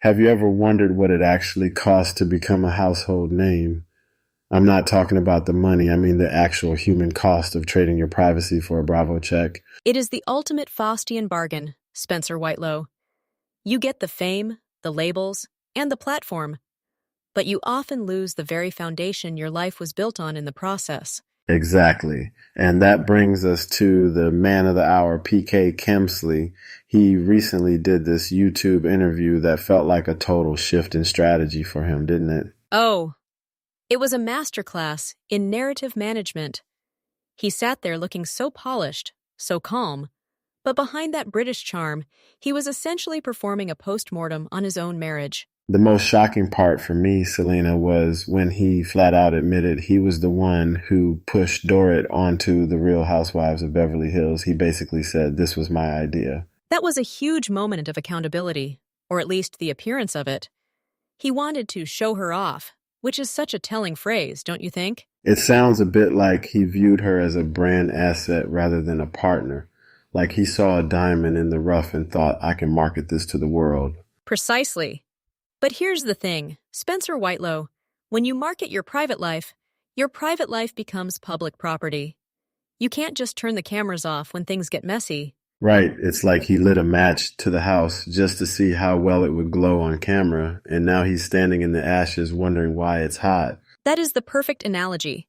Have you ever wondered what it actually costs to become a household name? I'm not talking about the money, I mean the actual human cost of trading your privacy for a Bravo check. It is the ultimate Faustian bargain, Spencer Whitelow. You get the fame, the labels, and the platform, but you often lose the very foundation your life was built on in the process. Exactly. And that brings us to the man of the hour, PK Kemsley. He recently did this YouTube interview that felt like a total shift in strategy for him, didn't it? Oh, it was a masterclass in narrative management. He sat there looking so polished, so calm, but behind that British charm, he was essentially performing a post-mortem on his own marriage. The most shocking part for me, Selena, was when he flat out admitted he was the one who pushed Dorrit onto the Real Housewives of Beverly Hills. He basically said, "This was my idea." That was a huge moment of accountability, or at least the appearance of it. He wanted to show her off, which is such a telling phrase, don't you think? It sounds a bit like he viewed her as a brand asset rather than a partner. Like he saw a diamond in the rough and thought, I can market this to the world. Precisely. But here's the thing, Spencer Whitelow, when you market your private life becomes public property. You can't just turn the cameras off when things get messy. Right, it's like he lit a match to the house just to see how well it would glow on camera, and now he's standing in the ashes wondering why it's hot. That is the perfect analogy.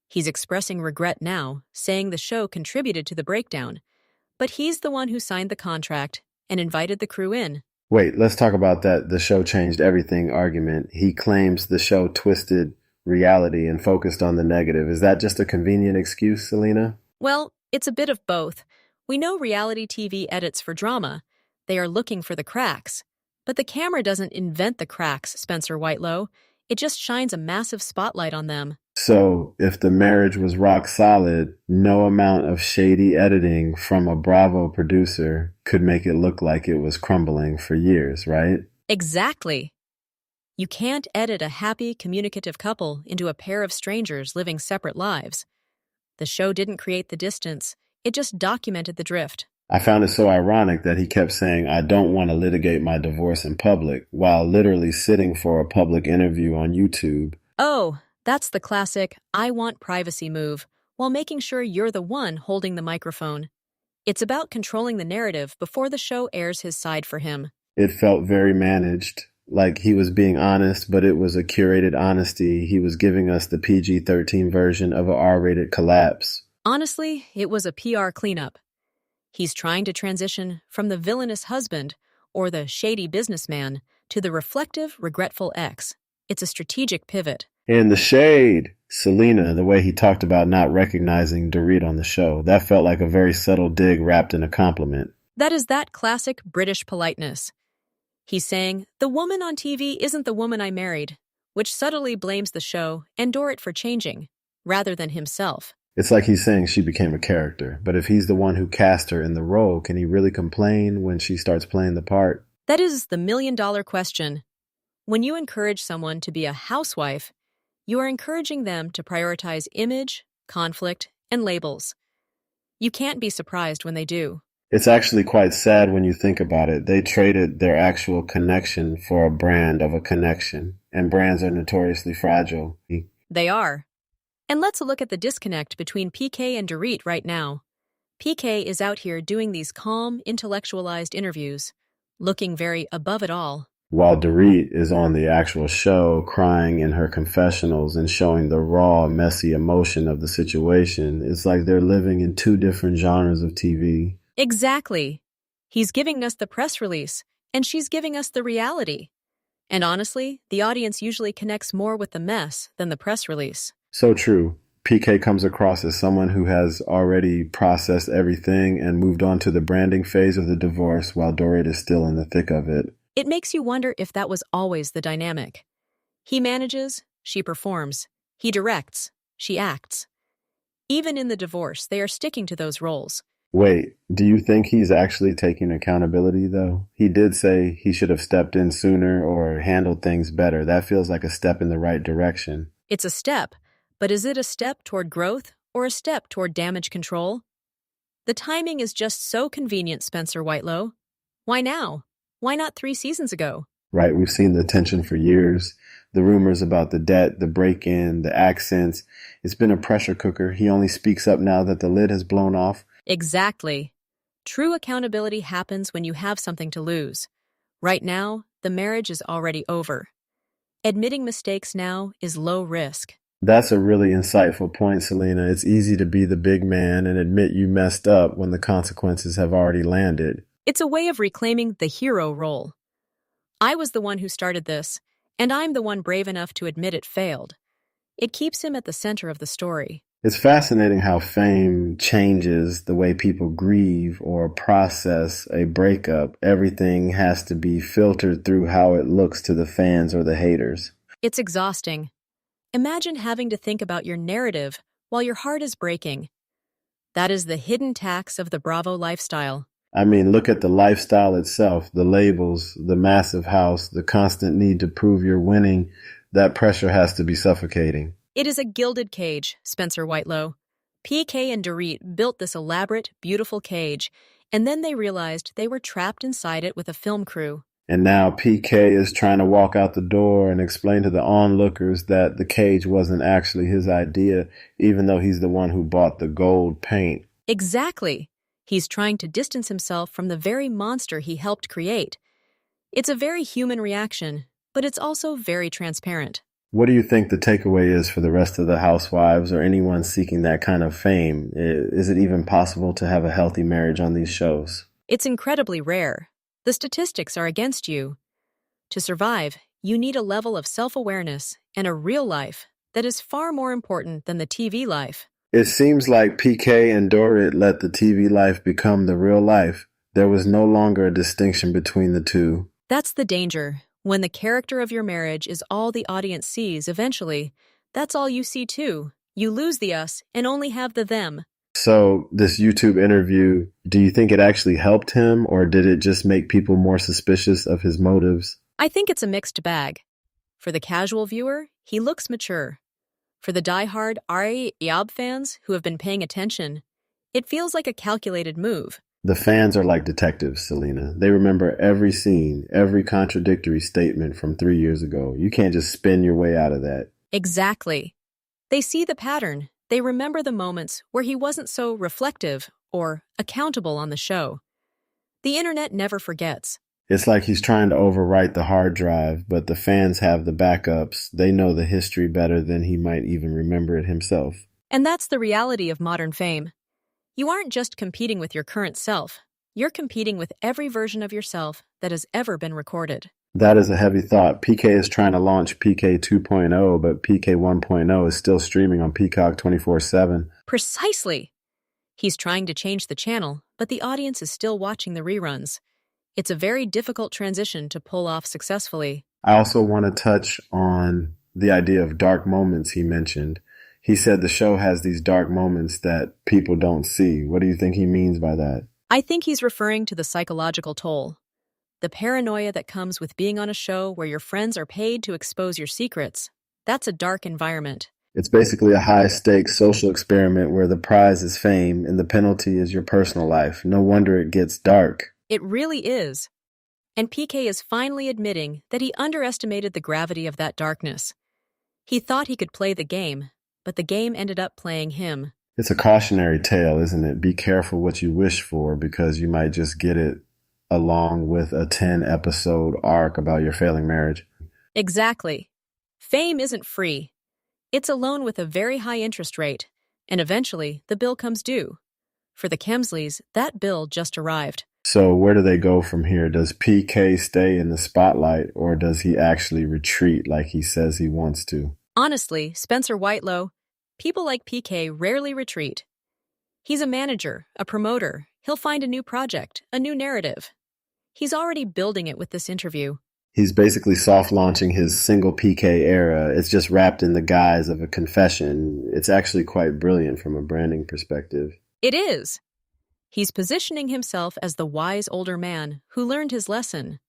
He's expressing regret now, saying the show contributed to the breakdown. But he's the one who signed the contract and invited the crew in. Wait, let's talk about that "the show changed everything" argument. He claims the show twisted reality and focused on the negative. Is that just a convenient excuse, Selena? Well, it's a bit of both. We know reality TV edits for drama. They are looking for the cracks. But the camera doesn't invent the cracks, Spencer Whitelow. It just shines a massive spotlight on them. So, if the marriage was rock solid, no amount of shady editing from a Bravo producer could make it look like it was crumbling for years, right? Exactly. You can't edit a happy, communicative couple into a pair of strangers living separate lives. The show didn't create the distance. It just documented the drift. I found it so ironic that he kept saying, I don't want to litigate my divorce in public, while literally sitting for a public interview on YouTube. Oh, that's the classic "I want privacy" move, while making sure you're the one holding the microphone. It's about controlling the narrative before the show airs his side for him. It felt very managed, like he was being honest, but it was a curated honesty. He was giving us the PG-13 version of a R-rated collapse. Honestly, it was a PR cleanup. He's trying to transition from the villainous husband or the shady businessman to the reflective, regretful ex. It's a strategic pivot. In the shade, Selena, the way he talked about not recognizing Dorit on the show, that felt like a very subtle dig wrapped in a compliment. That is that classic British politeness. He's saying, the woman on TV isn't the woman I married, which subtly blames the show and Dorrit for changing, rather than himself. It's like he's saying she became a character, but if he's the one who cast her in the role, can he really complain when she starts playing the part? That is the million-dollar question. When you encourage someone to be a housewife, you are encouraging them to prioritize image, conflict, and labels. You can't be surprised when they do. It's actually quite sad when you think about it. They traded their actual connection for a brand of a connection, and brands are notoriously fragile. They are. And let's look at the disconnect between PK and Dorit right now. PK is out here doing these calm, intellectualized interviews, looking very above it all. While Dorit is on the actual show, crying in her confessionals and showing the raw, messy emotion of the situation. It's like they're living in two different genres of TV. Exactly. He's giving us the press release, and she's giving us the reality. And honestly, the audience usually connects more with the mess than the press release. So true. PK comes across as someone who has already processed everything and moved on to the branding phase of the divorce while Dorit is still in the thick of it. It makes you wonder if that was always the dynamic. He manages, she performs. He directs, she acts. Even in the divorce, they are sticking to those roles. Wait, do you think he's actually taking accountability, though? He did say he should have stepped in sooner or handled things better. That feels like a step in the right direction. It's a step, but is it a step toward growth or a step toward damage control? The timing is just so convenient, Spencer Whitelow. Why now? Why not 3 seasons ago? Right? We've seen the tension for years. The rumors about the debt, the break-in, the accents. It's been a pressure cooker. He only speaks up now that the lid has blown off. Exactly. True accountability happens when you have something to lose. Right now, the marriage is already over. Admitting mistakes now is low risk. That's a really insightful point, Selena. It's easy to be the big man and admit you messed up when the consequences have already landed. It's a way of reclaiming the hero role. I was the one who started this, and I'm the one brave enough to admit it failed. It keeps him at the center of the story. It's fascinating how fame changes the way people grieve or process a breakup. Everything has to be filtered through how it looks to the fans or the haters. It's exhausting. Imagine having to think about your narrative while your heart is breaking. That is the hidden tax of the Bravo lifestyle. I mean, look at the lifestyle itself, the labels, the massive house, the constant need to prove you're winning. That pressure has to be suffocating. It is a gilded cage, Spencer Whitelow. PK and Dorit built this elaborate, beautiful cage, and then they realized they were trapped inside it with a film crew. And now PK is trying to walk out the door and explain to the onlookers that the cage wasn't actually his idea, even though he's the one who bought the gold paint. Exactly. He's trying to distance himself from the very monster he helped create. It's a very human reaction, but it's also very transparent. What do you think the takeaway is for the rest of the housewives or anyone seeking that kind of fame? Is it even possible to have a healthy marriage on these shows? It's incredibly rare. The statistics are against you. To survive, you need a level of self-awareness and a real life that is far more important than the TV life. It seems like PK and Dorit let the TV life become the real life. There was no longer a distinction between the two. That's the danger. When the character of your marriage is all the audience sees eventually, that's all you see too. You lose the us and only have the them. So this YouTube interview, do you think it actually helped him, or did it just make people more suspicious of his motives? I think it's a mixed bag. For the casual viewer, he looks mature. For the die-hard RHOBH fans who have been paying attention, it feels like a calculated move. The fans are like detectives, Selena. They remember every scene, every contradictory statement from 3 years ago. You can't just spin your way out of that. Exactly. They see the pattern. They remember the moments where he wasn't so reflective or accountable on the show. The internet never forgets. It's like he's trying to overwrite the hard drive, but the fans have the backups. They know the history better than he might even remember it himself. And that's the reality of modern fame. You aren't just competing with your current self. You're competing with every version of yourself that has ever been recorded. That is a heavy thought. PK is trying to launch PK 2.0, but PK 1.0 is still streaming on Peacock 24/7. Precisely. He's trying to change the channel, but the audience is still watching the reruns. It's a very difficult transition to pull off successfully. I also want to touch on the idea of dark moments he mentioned. He said the show has these dark moments that people don't see. What do you think he means by that? I think he's referring to the psychological toll. The paranoia that comes with being on a show where your friends are paid to expose your secrets. That's a dark environment. It's basically a high-stakes social experiment where the prize is fame and the penalty is your personal life. No wonder it gets dark. It really is. And PK is finally admitting that he underestimated the gravity of that darkness. He thought he could play the game, but the game ended up playing him. It's a cautionary tale, isn't it? Be careful what you wish for, because you might just get it along with a 10-episode arc about your failing marriage. Exactly. Fame isn't free. It's a loan with a very high interest rate, and eventually the bill comes due. For the Kemsleys, that bill just arrived. So where do they go from here? Does PK stay in the spotlight, or does he actually retreat like he says he wants to? Honestly, Spencer Whitelow, people like PK rarely retreat. He's a manager, a promoter. He'll find a new project, a new narrative. He's already building it with this interview. He's basically soft launching his single PK era. It's just wrapped in the guise of a confession. It's actually quite brilliant from a branding perspective. It is. He's positioning himself as the wise older man who learned his lesson.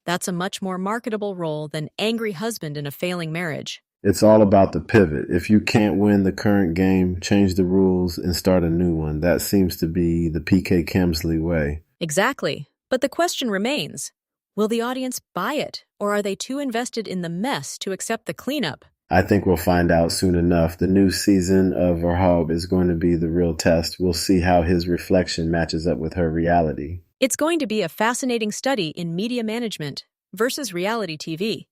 That's a much more marketable role than angry husband in a failing marriage. It's all about the pivot. If you can't win the current game, change the rules and start a new one. That seems to be the PK Kemsley way. Exactly. But the question remains, will the audience buy it Or are they too invested in the mess to accept the cleanup? I think we'll find out soon enough. The new season of RHOBH is going to be the real test. We'll see how his reflection matches up with her reality. It's going to be a fascinating study in media management versus reality TV.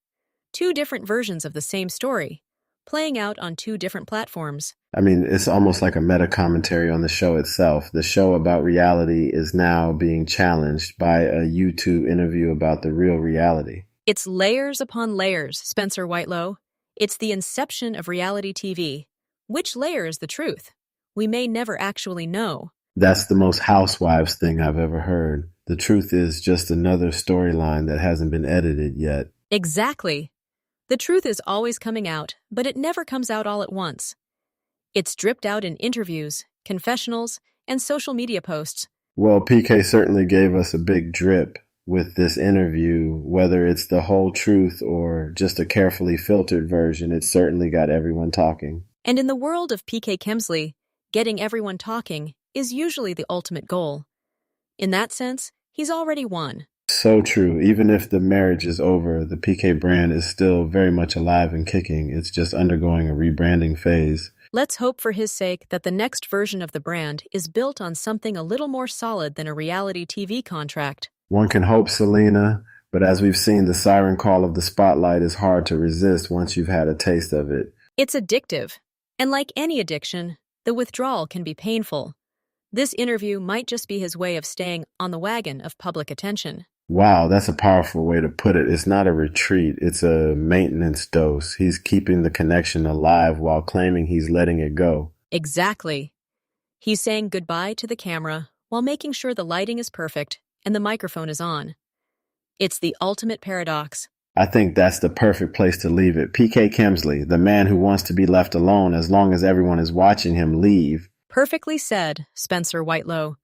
Two different versions of the same story, playing out on two different platforms. I mean, it's almost like a meta-commentary on the show itself. The show about reality is now being challenged by a YouTube interview about the real reality. It's layers upon layers, Spencer Whitelow. It's the inception of reality TV. Which layer is the truth? We may never actually know. That's the most Housewives thing I've ever heard. The truth is just another storyline that hasn't been edited yet. Exactly. The truth is always coming out, but it never comes out all at once. It's dripped out in interviews, confessionals, and social media posts. Well, PK certainly gave us a big drip with this interview. Whether it's the whole truth or just a carefully filtered version, it certainly got everyone talking. And in the world of PK Kemsley, getting everyone talking is usually the ultimate goal. In that sense, he's already won. So true. Even if the marriage is over, the PK brand is still very much alive and kicking. It's just undergoing a rebranding phase. Let's hope for his sake that the next version of the brand is built on something a little more solid than a reality TV contract. One can hope, Selena, but as we've seen, the siren call of the spotlight is hard to resist once you've had a taste of it. It's addictive. And like any addiction, the withdrawal can be painful. This interview might just be his way of staying on the wagon of public attention. Wow, that's a powerful way to put it. It's not a retreat, it's a maintenance dose. He's keeping the connection alive while claiming he's letting it go. Exactly. He's saying goodbye to the camera while making sure the lighting is perfect and the microphone is on. It's the ultimate paradox. I think that's the perfect place to leave it. PK Kemsley, the man who wants to be left alone as long as everyone is watching him leave. Perfectly said, Spencer Whitelow.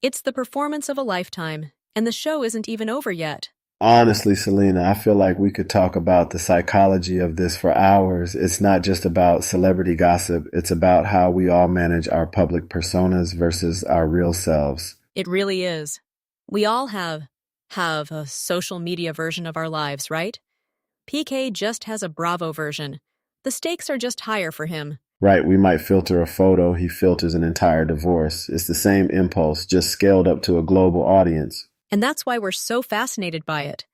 It's the performance of a lifetime, and the show isn't even over yet. Honestly, Selena, I feel like we could talk about the psychology of this for hours. It's not just about celebrity gossip. It's about how we all manage our public personas versus our real selves. It really is. We all have a social media version of our lives, right? PK just has a Bravo version. The stakes are just higher for him. Right, we might filter a photo, he filters an entire divorce. It's the same impulse, just scaled up to a global audience. And that's why we're so fascinated by it.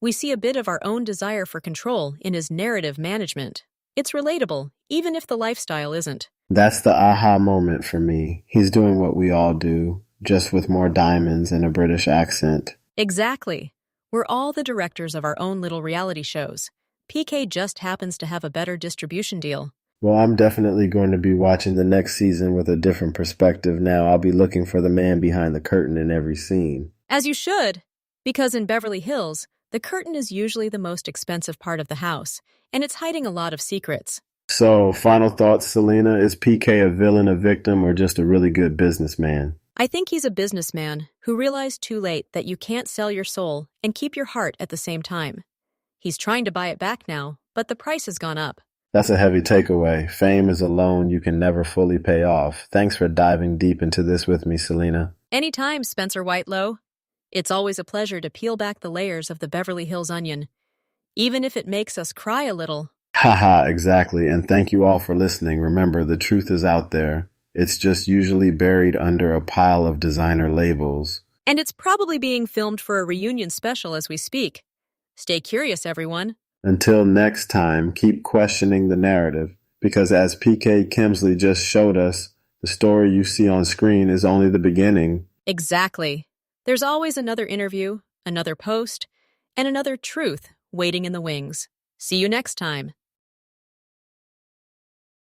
We see a bit of our own desire for control in his narrative management. It's relatable, even if the lifestyle isn't. That's the aha moment for me. He's doing what we all do, just with more diamonds and a British accent. Exactly. We're all the directors of our own little reality shows. PK just happens to have a better distribution deal. Well, I'm definitely going to be watching the next season with a different perspective now. I'll be looking for the man behind the curtain in every scene. As you should, because in Beverly Hills, the curtain is usually the most expensive part of the house, and it's hiding a lot of secrets. So, final thoughts, Selena? Is PK a villain, a victim, or just a really good businessman? I think he's a businessman who realized too late that you can't sell your soul and keep your heart at the same time. He's trying to buy it back now, but the price has gone up. That's a heavy takeaway. Fame is a loan you can never fully pay off. Thanks for diving deep into this with me, Selena. Anytime, Spencer Whitelow. It's always a pleasure to peel back the layers of the Beverly Hills onion, even if it makes us cry a little. Haha, exactly. And thank you all for listening. Remember, the truth is out there. It's just usually buried under a pile of designer labels. And it's probably being filmed for a reunion special as we speak. Stay curious, everyone. Until next time, keep questioning the narrative, because as PK Kemsley just showed us, the story you see on screen is only the beginning. Exactly. There's always another interview, another post, and another truth waiting in the wings. See you next time.